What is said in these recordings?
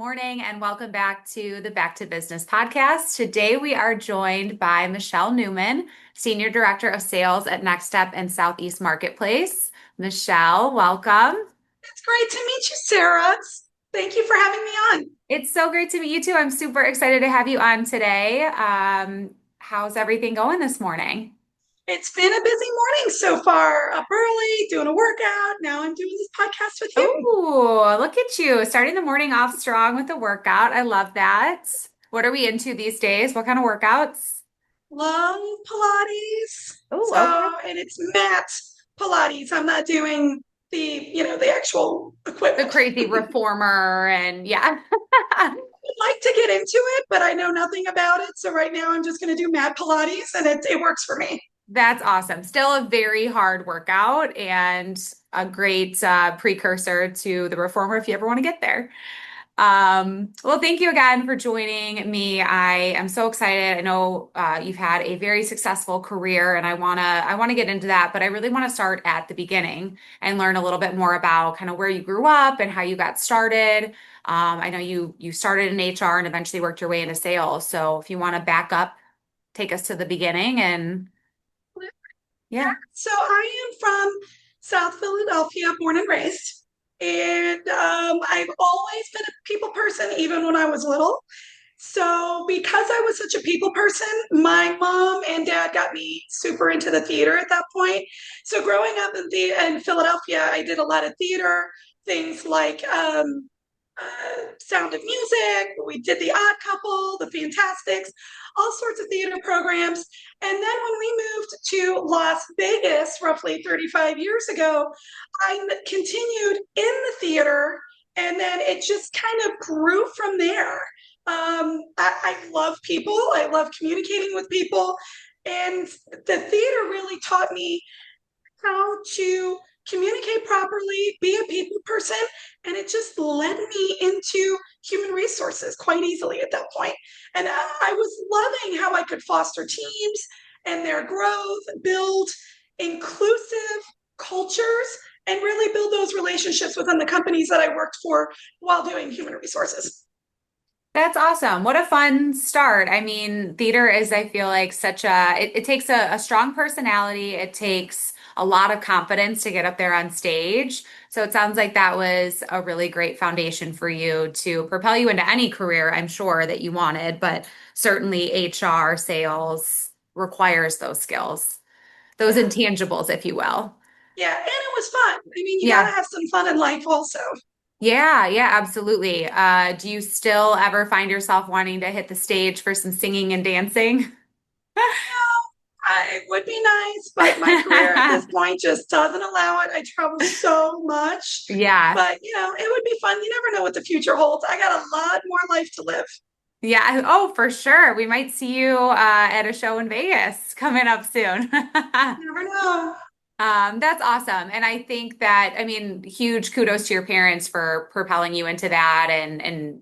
morning and welcome back to the Back to Business podcast. Today we are joined by Michele Newman, Senior Director of Sales at Next Step and Southeast Marketplace. Michele, welcome. It's great to meet you, Sarah. Thank you for having me on. It's so great to meet you too. I'm super excited to have you on today. How's everything going this morning? It's been a busy morning so far. Up early, doing a workout. Now I'm doing this podcast with you. Oh, look at you starting the morning off strong with the workout. I love that. What are we into these days? What kind of workouts? Love Pilates. Oh, okay. And it's mat Pilates. I'm not doing the actual The equipment. crazy reformer and yeah. I'd like to get into it, but I know nothing about it. So right now I'm just going to do mat Pilates and it works for me. That's awesome. Still a very hard workout and a great precursor to the reformer if you ever want to get there. Well, thank you again for joining me. I am so excited. I know you've had a very successful career, and I wanna get into that, but I really want to start at the beginning and learn a little bit more about kind of where you grew up and how you got started. I know you started in HR and eventually worked your way into sales. So if you want to back up, take us to the beginning and Yeah. yeah. So I am from South Philadelphia, born and raised. And I've always been a people person, even when I was little. So, because I was such a people person, my mom and dad got me super into the theater at that point. So, growing up in Philadelphia, I did a lot of theater, things like Sound of Music. We did The Odd Couple, The Fantastics, all sorts of theater programs. And then when we moved to Las Vegas, roughly 35 years ago, I continued in the theater, and then it just kind of grew from there. I love people. I love communicating with people. And the theater really taught me how to communicate properly, be a people person, and it just led me into human resources quite easily at that point. And I was loving how I could foster teams and their growth, build inclusive cultures, and really build those relationships within the companies that I worked for while doing human resources. That's awesome. What a fun start. I mean, theater is, I feel like, it takes a strong personality. It takes a lot of confidence to get up there on stage. So it sounds like that was a really great foundation for you to propel you into any career, I'm sure, that you wanted, but certainly HR, sales requires those skills, those Yeah. intangibles, if you will. Yeah. And it was fun. I mean, you got to Yeah. have some fun in life also. Yeah, yeah, absolutely. Do you still ever find yourself wanting to hit the stage for some singing and dancing? It would be nice, but my career at this point just doesn't allow it. I travel so much, Yeah. but it would be fun. You never know what the future holds. I got a lot more life to live. Yeah. Oh, for sure. We might see you at a show in Vegas coming up soon. You never know. That's awesome. And I think that, I mean, huge kudos to your parents for propelling you into that and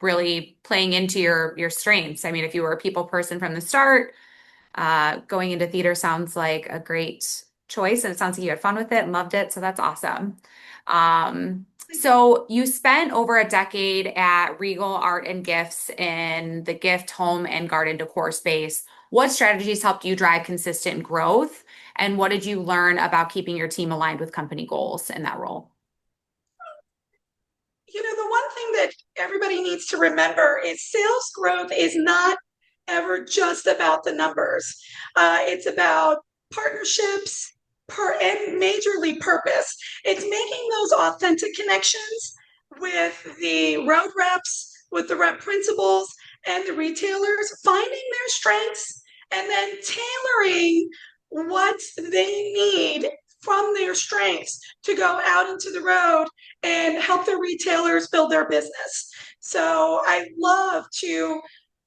really playing into your strengths. I mean, if you were a people person from the start, going into theater sounds like a great choice, and it sounds like you had fun with it and loved it. So that's awesome. So you spent over a decade at Regal Art and Gifts in the gift, home, and garden decor space. What strategies helped you drive consistent growth? And what did you learn about keeping your team aligned with company goals in that role? The one thing that everybody needs to remember is sales growth is not ever just about the numbers. It's about partnerships and majorly purpose. It's making those authentic connections with the road reps, with the rep principals, and the retailers, finding their strengths and then tailoring what they need from their strengths to go out into the road and help their retailers build their business. So I love to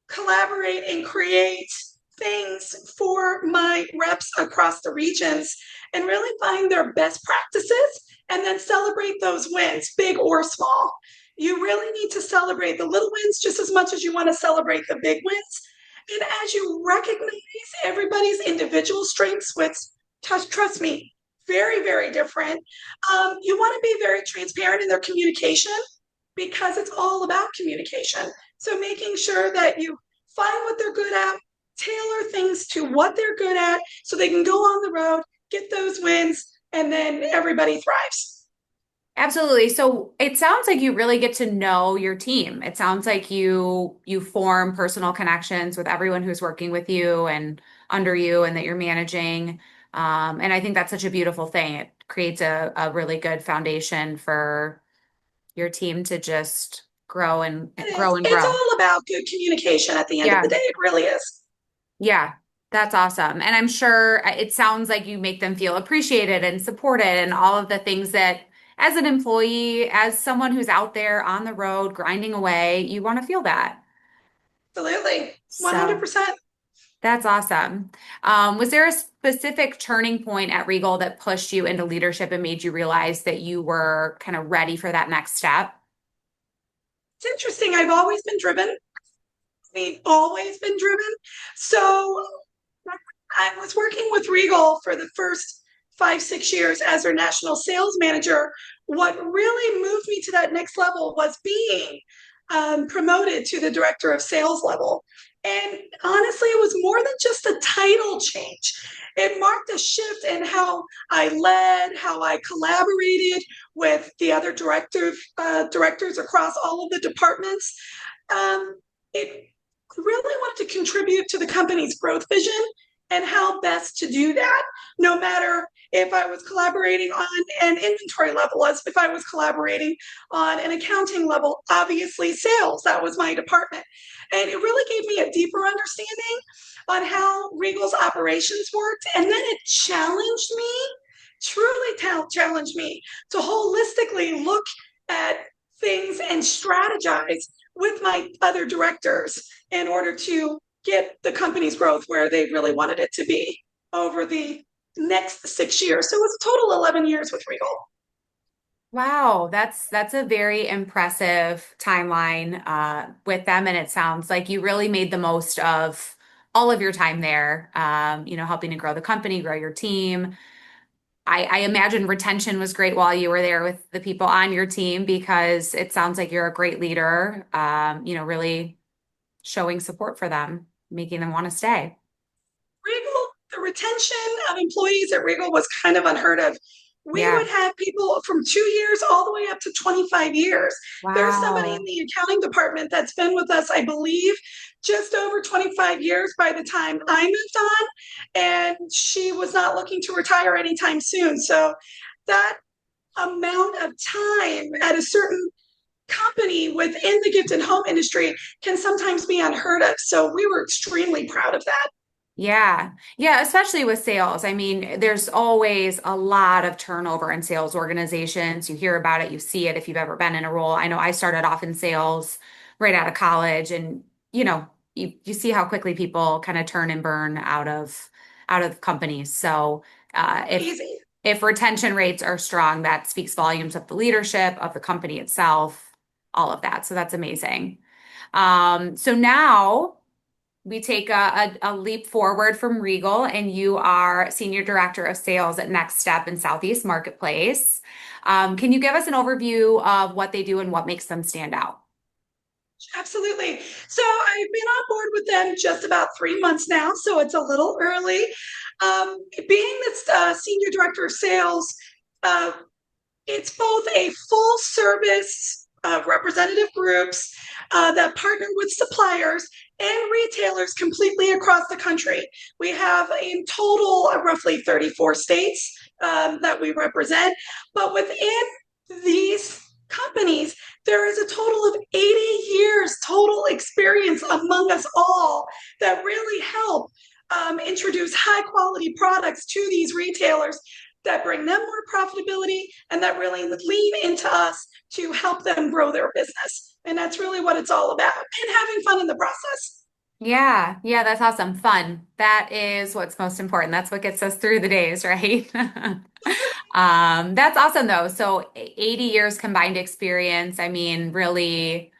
collaborate and create things for my reps across the regions and really find their best practices and then celebrate those wins, big or small. You really need to celebrate the little wins just as much as you want to celebrate the big wins. And as you recognize everybody's individual strengths, which, trust me, very, very different, you want to be very transparent in their communication because it's all about communication. So making sure that you find what they're good at, tailor things to what they're good at so they can go on the road, get those wins, and then everybody thrives. Absolutely. So it sounds like you really get to know your team. It sounds like you form personal connections with everyone who's working with you and under you and that you're managing. And I think that's such a beautiful thing. It creates a really good foundation for your team to just grow and It is. grow and It's grow. all about good communication at the end of the Yeah. day. It really is. Yeah. That's awesome. And I'm sure it sounds like you make them feel appreciated and supported and all of the things that as an employee, as someone who's out there on the road grinding away, you want to feel that. Absolutely. So 100%. that's awesome. Was there a specific turning point at Regal that pushed you into leadership and made you realize that you were kind of ready for that next step? It's interesting. I've always been driven. We've always been driven. So I was working with Regal for the first 5, 6 years as their national sales manager. What really moved me to that next level was being promoted to the director of sales level. And honestly, it was more than just a title change. It marked a shift in how I led, how I collaborated with the other directors across all of the departments. It really wanted to contribute to the company's growth vision and how best to do that, no matter if I was collaborating on an inventory level, as if I was collaborating on an accounting level, obviously sales, that was my department. And it really gave me a deeper understanding on how Regal's operations worked. And then it challenged me, truly challenged me to holistically look at things and strategize with my other directors in order to get the company's growth where they really wanted it to be over the next 6 years. So it was a total 11 years with Regal. Wow, that's a very impressive timeline with them, and it sounds like you really made the most of all of your time there. Helping to grow the company, grow your team. I imagine retention was great while you were there with the people on your team because it sounds like you're a great leader. Really showing support for them, making them want to stay. Regal, the retention of employees at Regal was kind of unheard of. We Yeah. would have people from 2 years all the way up to 25 years. There's somebody in Wow. the accounting department that's been with us, I believe, just over 25 years by the time I moved on, and she was not looking to retire anytime soon. So that amount of time at a certain company within the gift and home industry can sometimes be unheard of. So we were extremely proud of that. Yeah. Yeah, especially with sales. I mean, there's always a lot of turnover in sales organizations. You hear about it, you see it if you've ever been in a role. I know I started off in sales right out of college and you see how quickly people kind of turn and burn out of companies. So, if Easy. if retention rates are strong, that speaks volumes of the leadership, of the company itself, all of that. So that's amazing. So now we take a leap forward from Regal, and you are Senior Director of Sales at Next Step in Southeast Marketplace. Can you give us an overview of what they do and what makes them stand out? Absolutely. So I've been on board with them just about 3 months now, so it's a little early. Being the senior director of sales, uh, it's both a full service representative groups that partner with suppliers and retailers completely across the country. We have in total roughly 34 states that we represent, but within these companies, there is a total of 80 years total experience among us all that really help introduce high quality products to these retailers that bring them more profitability and that really lean into us to help them grow their business. And that's really what it's all about and having fun in the process. Yeah, yeah, that's awesome. Fun. That is what's most important. That's what gets us through the days, right? That's awesome though. So 80 years combined experience. I mean, really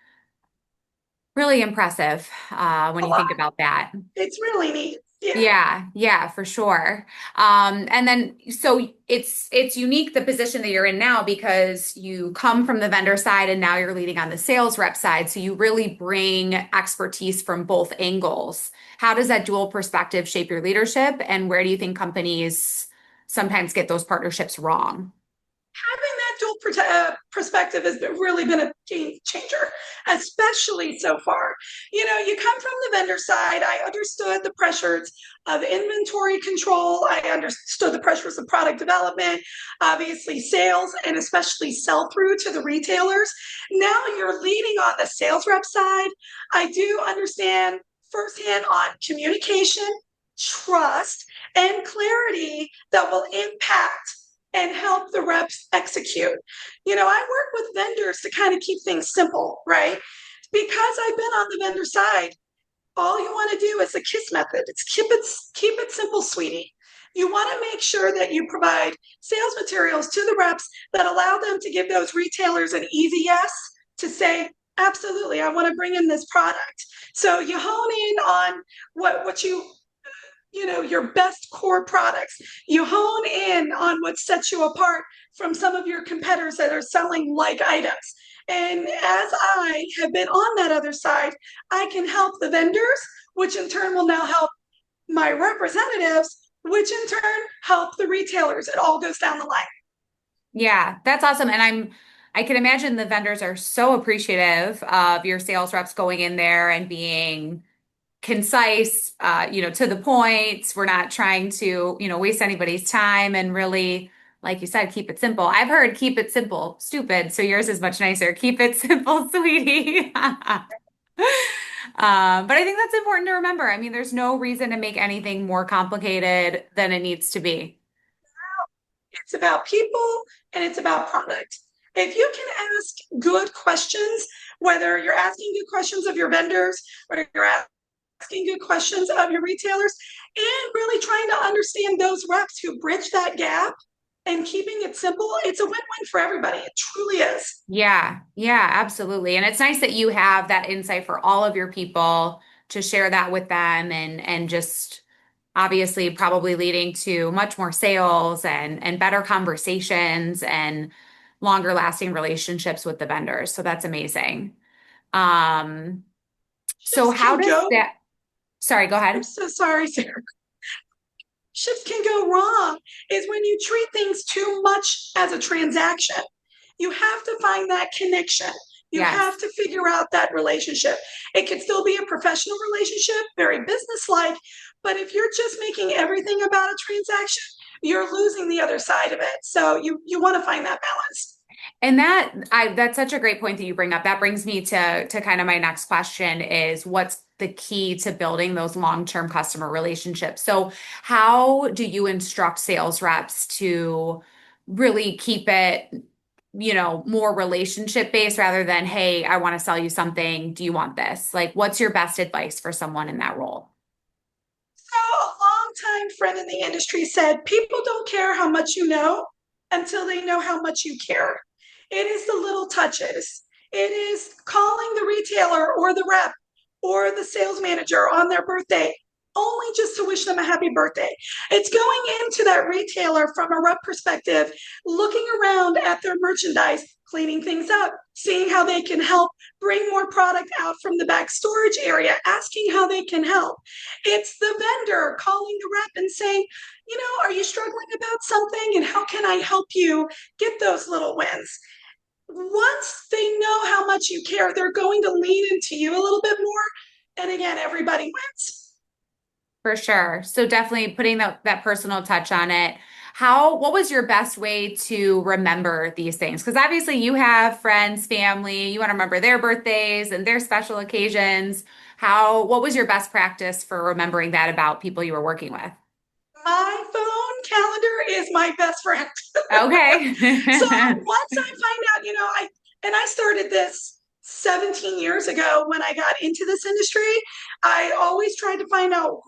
Really impressive when A you lot. think about that. It's really neat. Yeah. Yeah, yeah, for sure. And then so it's unique the position that you're in now because you come from the vendor side and now you're leading on the sales rep side. So you really bring expertise from both angles. How does that dual perspective shape your leadership, and where do you think companies sometimes get those partnerships wrong? Having that perspective has really been a game changer, especially so far. You come from the vendor side. I understood the pressures of inventory control. I understood the pressures of product development, obviously sales, and especially sell through to the retailers. Now you're leading on the sales rep side. I do understand firsthand on communication, trust, and clarity that will impact and help the reps execute. I work with vendors to kind of keep things simple, right? Because I've been on the vendor side, all you want to do is the KISS method. It's keep it simple, sweetie. You want to make sure that you provide sales materials to the reps that allow them to give those retailers an easy yes to say, absolutely, I want to bring in this product. So you hone in on what your best core products. You hone in on what sets you apart from some of your competitors that are selling like items. And as I have been on that other side, I can help the vendors, which in turn will now help my representatives, which in turn help the retailers. It all goes down the line. Yeah, that's awesome. And I can imagine the vendors are so appreciative of your sales reps going in there and being concise, to the point. We're not trying to, waste anybody's time and really, like you said, keep it simple. I've heard keep it simple, stupid. So yours is much nicer. Keep it simple, sweetie. But I think that's important to remember. I mean, there's no reason to make anything more complicated than it needs to be. It's about people and it's about product. If you can ask good questions, whether you're asking good questions of your vendors or you're asking good questions of your retailers, and really trying to understand those reps who bridge that gap and keeping it simple, it's a win-win for everybody. It truly is. Yeah, yeah, absolutely. And it's nice that you have that insight for all of your people to share that with them and just obviously probably leading to much more sales and better conversations and longer lasting relationships with the vendors. So that's amazing. Um, so Ships how can does go. that, sorry, go I'm ahead. so sorry, Sarah. Ships can go wrong is when you treat things too much as a transaction. You have to find that connection. You Yes. have to figure out that relationship. It can still be a professional relationship, very businesslike, but if you're just making everything about a transaction, you're losing the other side of it. So you want to find that balance. And that's such a great point that you bring up. That brings me to kind of my next question is what's the key to building those long-term customer relationships? So how do you instruct sales reps to really keep it, more relationship based rather than, hey, I want to sell you something. Do you want this? Like, what's your best advice for someone in that role? So a longtime friend in the industry said, people don't care how much you know until they know how much you care. It is the little touches. It is calling the retailer or the rep or the sales manager on their birthday only just to wish them a happy birthday. It's going into that retailer from a rep perspective, looking around at their merchandise, cleaning things up, seeing how they can help bring more product out from the back storage area, asking how they can help. It's the vendor calling the rep and saying, are you struggling about something? And how can I help you get those little wins? Once they know how much you care, they're going to lean into you a little bit more. And again, everybody wins. For sure. So definitely putting that personal touch on it. What was your best way to remember these things? Because obviously you have friends, family, you want to remember their birthdays and their special occasions. What was your best practice for remembering that about people you were working with? My phone calendar is my best friend. Okay. So once I find out, I started this 17 years ago when I got into this industry, I always tried to find out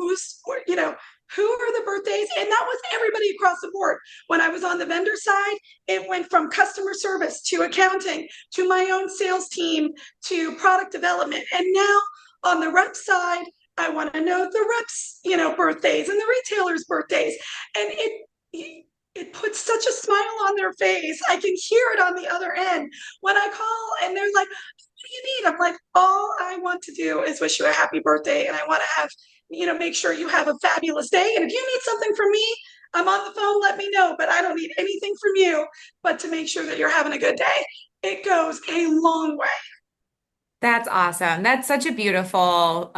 who are the birthdays? And that was everybody across the board. When I was on the vendor side, it went from customer service to accounting to my own sales team to product development. And now on the rep side, I want to know the reps, birthdays and the retailers' birthdays. And it puts such a smile on their face. I can hear it on the other end when I call and they're like, what do you need? I'm like, all I want to do is wish you a happy birthday. And I want to have, make sure you have a fabulous day. And if you need something from me, I'm on the phone, let me know. But I don't need anything from you but to make sure that you're having a good day. It goes a long way. That's awesome. That's such a beautiful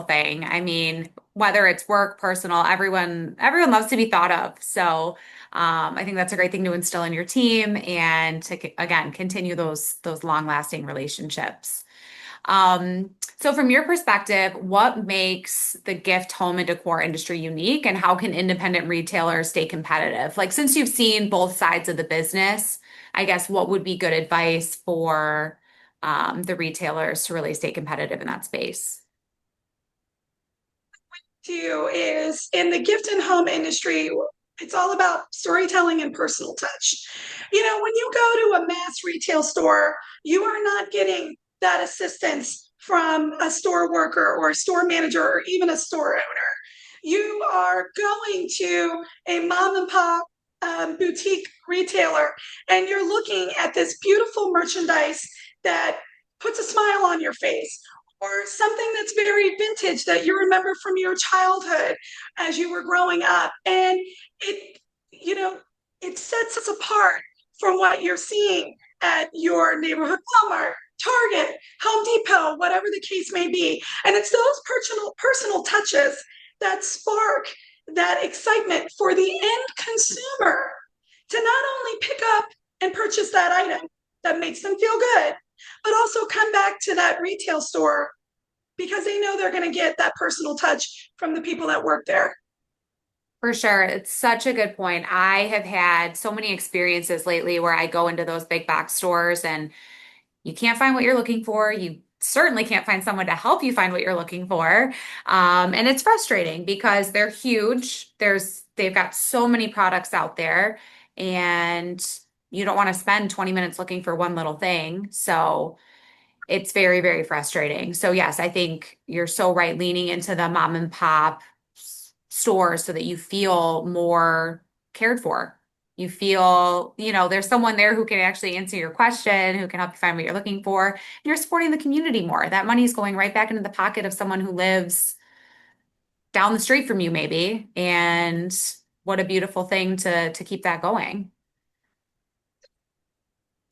thing. I mean, whether it's work, personal, everyone loves to be thought of. So, I think that's a great thing to instill in your team and to, again, continue those long-lasting relationships. So from your perspective, what makes the gift, home, and decor industry unique, and how can independent retailers stay competitive? Like, since you've seen both sides of the business, I guess what would be good advice for the retailers to really stay competitive in that space? To is in the gift and home industry, it's all about storytelling and personal touch. When you go to a mass retail store, you are not getting that assistance from a store worker or a store manager or even a store owner. You are going to a mom and pop boutique retailer and you're looking at this beautiful merchandise that puts a smile on your face, or something that's very vintage that you remember from your childhood as you were growing up. And it, you know, it sets us apart from what you're seeing at your neighborhood Walmart, Target, Home Depot, whatever the case may be. And it's those personal touches that spark that excitement for the end consumer to not only pick up and purchase that item that makes them feel good, but also come back to that retail store because they know they're going to get that personal touch from the people that work there. For sure. It's such a good point. I have had so many experiences lately where I go into those big box stores and you can't find what you're looking for. You certainly can't find someone to help you find what you're looking for. And it's frustrating because they're huge. They've got so many products out there, and you don't want to spend 20 minutes looking for one little thing. So it's very, very frustrating. So yes, I think you're so right, leaning into the mom and pop stores so that you feel more cared for. You feel, there's someone there who can actually answer your question, who can help you find what you're looking for. And you're supporting the community more. That money is going right back into the pocket of someone who lives down the street from you, maybe. And what a beautiful thing to keep that going.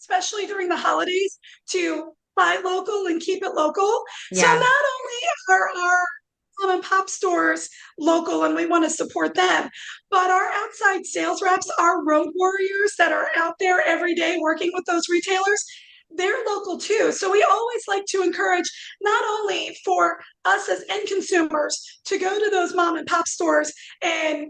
Especially during the holidays, to buy local and keep it local. So not Yeah. only are our mom and pop stores local and we want to support them, but our outside sales reps, our road warriors that are out there every day working with those retailers, they're local too. So we always like to encourage not only for us as end consumers to go to those mom and pop stores and,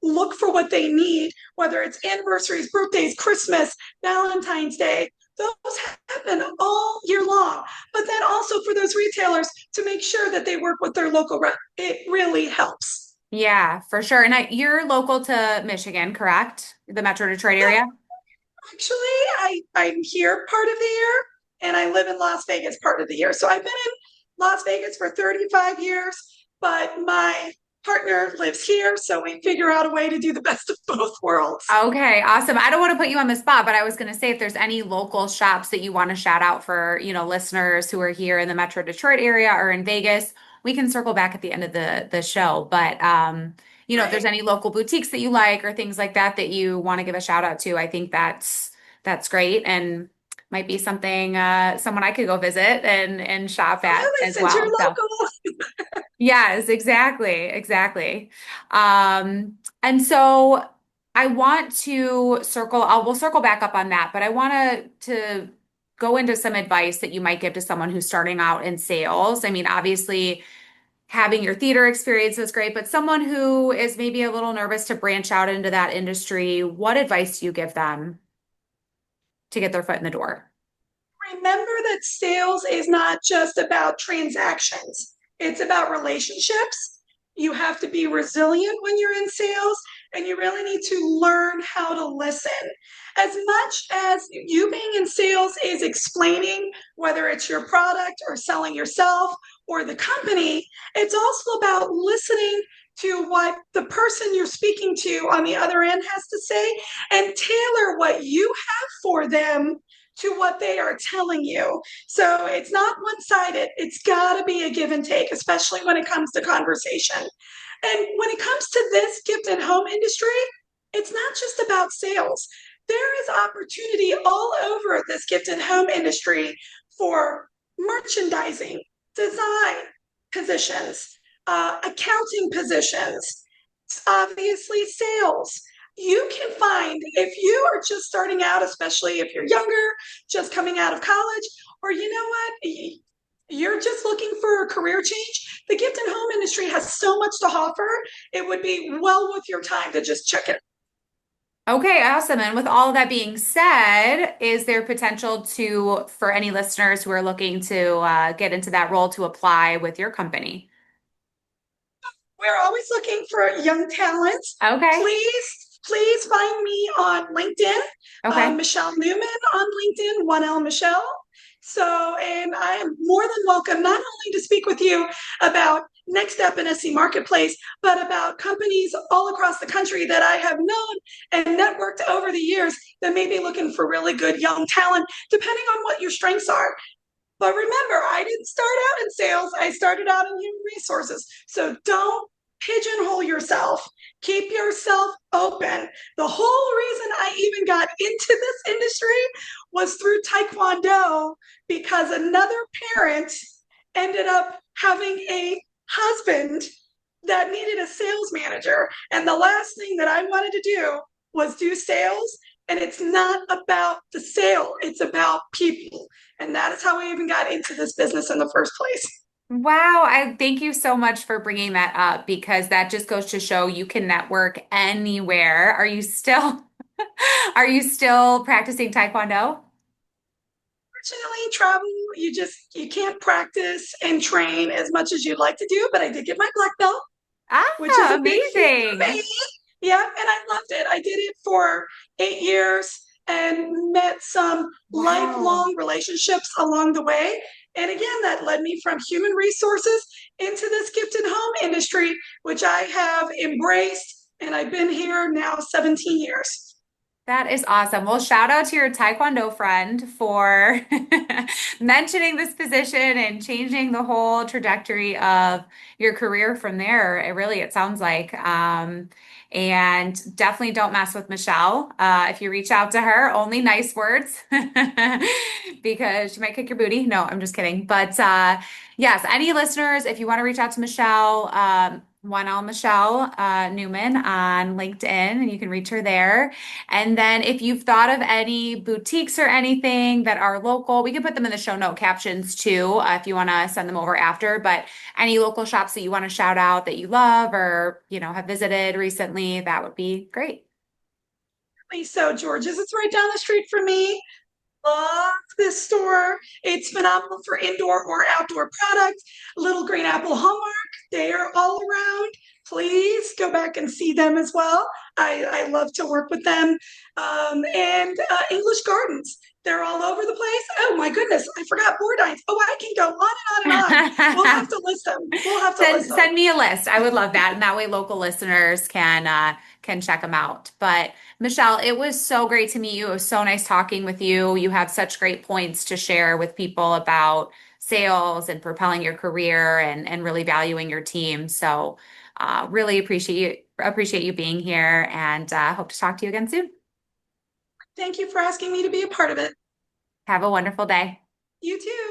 look for what they need, whether it's anniversaries, birthdays, Christmas, Valentine's Day. Those happen all year long. But then also for those retailers to make sure that they work with their local rep, it really helps. Yeah, for sure. And you're local to Michigan, correct? The Metro Detroit Yeah, area? actually, I'm here part of the year and I live in Las Vegas part of the year. So I've been in Las Vegas for 35 years, but my partner lives here. So we figure out a way to do the best of both worlds. Okay, awesome. I don't want to put you on the spot, but I was going to say if there's any local shops that you want to shout out for, listeners who are here in the Metro Detroit area or in Vegas, we can circle back at the end of the show. But if there's Right. any local boutiques that you like or things like that that you want to give a shout out to, I think that's great and might be something someone I could go visit and shop at Absolutely, as since you're well. So local. yes, exactly, exactly. And so I want to we'll circle back up on that, but I want to go into some advice that you might give to someone who's starting out in sales. I mean, obviously, having your theater experience is great, but someone who is maybe a little nervous to branch out into that industry, what advice do you give them to get their foot in the door? Remember that sales is not just about transactions, it's about relationships. You have to be resilient when you're in sales, and you really need to learn how to listen. As much as you being in sales is explaining whether it's your product or selling yourself or the company, it's also about listening to what the person you're speaking to on the other end has to say and tailor what you have for them to what they are telling you. So it's not one sided. It's got to be a give and take, especially when it comes to conversation. And when it comes to this gift and home industry, it's not just about sales. There is opportunity all over this gift and home industry for merchandising, design positions, accounting positions, obviously sales. You can find, if you are just starting out, especially if you're younger, just coming out of college, or you know what, you're just looking for a career change, the gift and home industry has so much to offer. It would be well worth your time to just check it. Okay, awesome. And with all of that being said, is there potential for any listeners who are looking to get into that role to apply with your company? We're always looking for young talent. Okay. Please find me on LinkedIn, Okay. Michele Newman on LinkedIn, 1L Michelle. So, and I am more than welcome not only to speak with you about Next Step in SC Marketplace, but about companies all across the country that I have known and networked over the years that may be looking for really good young talent, depending on what your strengths are. But remember, I didn't start out in sales. I started out in human resources. So don't pigeonhole yourself. Keep yourself open. The whole reason I even got into this industry was through Taekwondo because another parent ended up having a husband that needed a sales manager. And the last thing that I wanted to do was do sales. And it's not about the sale, it's about people. And that is how I even got into this business in the first place. Wow, I thank you so much for bringing that up because that just goes to show you can network anywhere. Are you still practicing Taekwondo? Fortunately, travel, you can't practice and train as much as you'd like to do, but I did get my black belt, which is Ah, a big feat for me. amazing. Yeah, and I loved it. I did it for 8 years and met some Wow. lifelong relationships along the way. And again, that led me from human resources into this gift and home industry, which I have embraced. And I've been here now 17 years. That is awesome. Well, shout out to your Taekwondo friend for mentioning this position and changing the whole trajectory of your career from there. It sounds like. And definitely don't mess with Michelle. If you reach out to her, only nice words because she might kick your booty. No, I'm just kidding. But yes, any listeners, if you want to reach out to Michelle, 1L Michelle Newman on LinkedIn, and you can reach her there. And then if you've thought of any boutiques or anything that are local, we can put them in the show note captions too, if you want to send them over after. But any local shops that you want to shout out that you love or, have visited recently, that would be great. So, George's, it's right down the street from me. Love this store. It's phenomenal for indoor or outdoor products. Little Green Apple Hallmark, they are all around. Please go back and see them as well. I love to work with them. And English Gardens, they're all over the place. Oh my goodness, I forgot Bordines. Oh, I can go on and on and on. We'll have to list them. We'll have to list them. Send me a list. I would love that. And that way local listeners can check them out. But Michelle, it was so great to meet you. It was so nice talking with you. You have such great points to share with people about sales and propelling your career and really valuing your team. So really appreciate you being here and hope to talk to you again soon. Thank you for asking me to be a part of it. Have a wonderful day. You too.